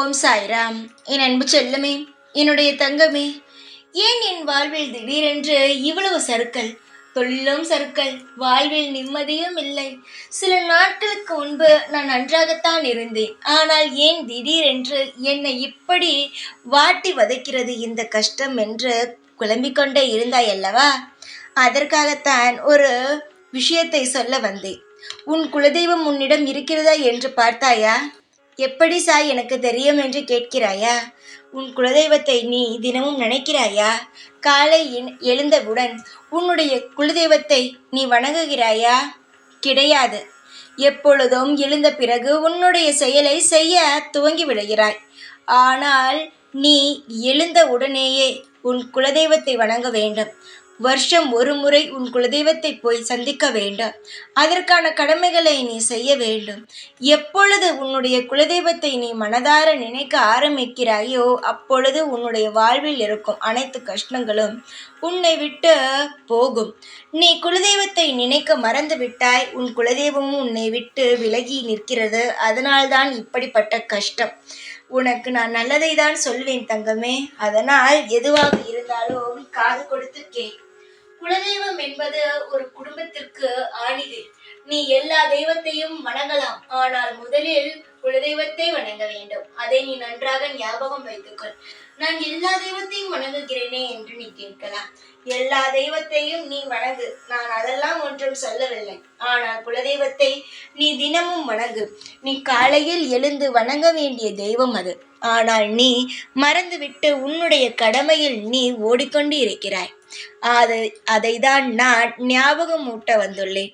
ஓம் சாய்ராம். என் அன்பு செல்லமே, என்னுடைய தங்கமே, ஏன் என் வாழ்வில் திடீரென்று இவ்வளவு சறுக்கல்? தொழிலும் சறுக்கல், வாழ்வில் நிம்மதியும் இல்லை. சில நாட்களுக்கு முன்பு நான் நன்றாகத்தான் இருந்தேன். ஆனால் ஏன் திடீரென்று என்னை இப்படி வாட்டி வதைக்கிறது இந்த கஷ்டம் என்று குழம்பிக் கொண்டே இருந்தாய் அல்லவா? அதற்காகத்தான் ஒரு விஷயத்தை சொல்ல வந்தேன். உன் குலதெய்வம் உன்னிடம் இருக்கிறதா என்று பார்த்தாயா? எப்படி சாய் எனக்கு தெரியும் என்று கேட்கிறாயா? உன் குலதெய்வத்தை நீ தினமும் நினைக்கிறாயா? காலை எழுந்தவுடன் உன்னுடைய குலதெய்வத்தை நீ வணங்குகிறாயா? கிடையாது. எப்பொழுதும் எழுந்த பிறகு உன்னுடைய செயலை செய்ய துவங்கி விடுகிறாய். ஆனால் நீ எழுந்த உடனேயே உன் குலதெய்வத்தை வணங்க வேண்டும். வருஷம் ஒரு முறை உன் குலதெய்வத்தை போய் சந்திக்க வேண்டும். அதற்கான கடமைகளை நீ செய்ய வேண்டும். எப்பொழுது உன்னுடைய குலதெய்வத்தை நீ மனதார நினைக்க ஆரம்பிக்கிறாயோ அப்பொழுது உன்னுடைய வாழ்வில் இருக்கும் அனைத்து கஷ்டங்களும் உன்னை விட்டு போகும். நீ குலதெய்வத்தை நினைக்க மறந்து விட்டாய். உன் குலதெய்வமும் உன்னை விட்டு விலகி நிற்கிறது. அதனால்தான் இப்படிப்பட்ட கஷ்டம். உனக்கு நான் நல்லதை தான் சொல்வேன் தங்கமே. அதனால் எதுவாக இருந்தாலும் காது கொடுத்து கேள். குலதெய்வம் என்பது ஒரு குடும்பத்திற்கு ஆணிவேர். நீ எல்லா தெய்வத்தையும் வணங்கலாம். ஆனால் முதலில் குலதெய்வத்தை வணங்க வேண்டும். அதை நீ நன்றாக ஞாபகம் வைத்துக்கொள். நான் எல்லா தெய்வத்தையும் வணங்குகிறேனே என்று நீ கேட்கலாம். எல்லா தெய்வத்தையும் நீ வணங்கு, நான் அதெல்லாம் ஒன்றும் சொல்லவில்லை. ஆனால் குலதெய்வத்தை நீ தினமும் வணங்கு. நீ காலையில் எழுந்து வணங்க வேண்டிய தெய்வம் அது. ஆனால் நீ மறந்துவிட்டு உன்னுடைய கடமையில் நீ ஓடிக்கொண்டு இருக்கிறாய். அதைதான் நான் ஞாபகம் ஊட்ட வந்துள்ளேன்.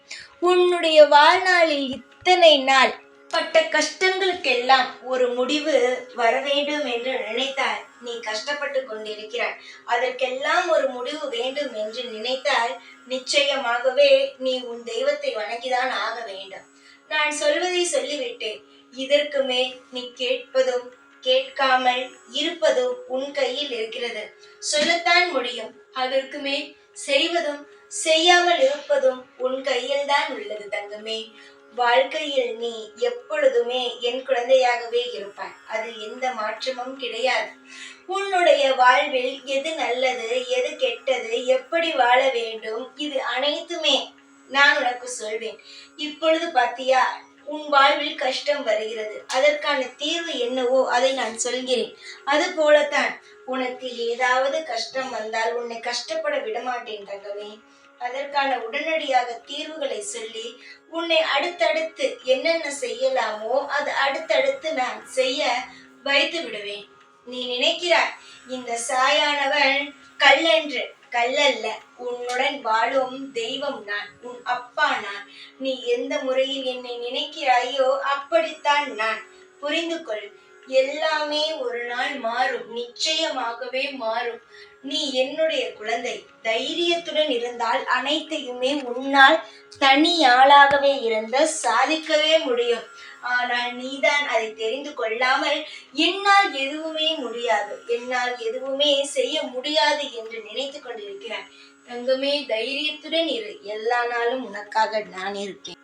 உன்னுடைய வாழ்நாளில் இத்தனை நாள் பட்ட கஷ்டங்களுக்கெல்லாம் ஒரு முடிவு வர வேண்டும் என்று நினைத்தால் நீ கஷ்டப்பட்டு கொண்டிருக்கிறாய். அதற்கெல்லாம் ஒரு முடிவு வேண்டும் என்று நினைத்தால் நிச்சயமாகவே நீ உன் தெய்வத்தை வணங்கிதான் ஆக வேண்டும். நான் சொல்வதை சொல்லிவிட்டேன். இதற்கு மேல் நீ கேட்பதும் கேட்காமல் இருப்பதும் உன் கையில் இருக்கிறது. சொல்லத்தான் முடியும். அதற்கு மேல் செய்வதும் செய்யாமல் இருப்பதும் உன் கையில் தான் உள்ளது தங்கமே. வாழ்க்கையில் நீ எப்பொழுதுமே என் குழந்தையாகவே இருப்பாய். அதில் எந்த மாற்றமும் கிடையாது. உன்னுடைய வாழ்வில் எது நல்லது, எது கெட்டது, எப்படி வாழ வேண்டும், இது அனைத்துமே நான் உனக்கு சொல்வேன். இப்பொழுது பாத்தியா, உன் வாழ்வில் கஷ்டம் வருகிறது. அதற்கான தீர்வு என்னவோ அதை நான் சொல்கிறேன். அது போலத்தான் உனக்கு ஏதாவது கஷ்டம் வந்தால் உன்னை கஷ்டப்பட விடமாட்டேன் தங்கமே. அதற்கான உடனடியாக தீர்வுகளை சொல்லி உன்னை அடுத்தடுத்து என்னென்ன செய்யலாமோ அது அடுத்தடுத்து நான் செய்ய வைத்து விடுவேன். நீ நினைக்கிறாய் இந்த சாயானவன் கல்லென்று. கல்லல்ல, உன்னுடன் வாழும் தெய்வம் நான், உன் அப்பா நான். நீ எந்த முறையில் என்னை நினைக்கிறாயோ அப்படித்தான் நான். புரிந்து கொள். எல்லாமே ஒரு நாள் மாறும், நிச்சயமாகவே மாறும். நீ என்னுடைய குழந்தை. தைரியத்துடன் இருந்தால் அனைத்தையுமே உன்னால் தனி ஆளாகவே இருந்து சாதிக்கவே முடியும். ஆனால் நீதான் அதை தெரிந்து கொள்ளாமல் என்னால் எதுவுமே முடியாது, என்னால் எதுவுமே செய்ய முடியாது என்று நினைத்து கொண்டிருக்கிறாய். தங்கமே, தைரியத்துடன் இரு. எல்லா நாளும் உனக்காக நான் இருக்கேன்.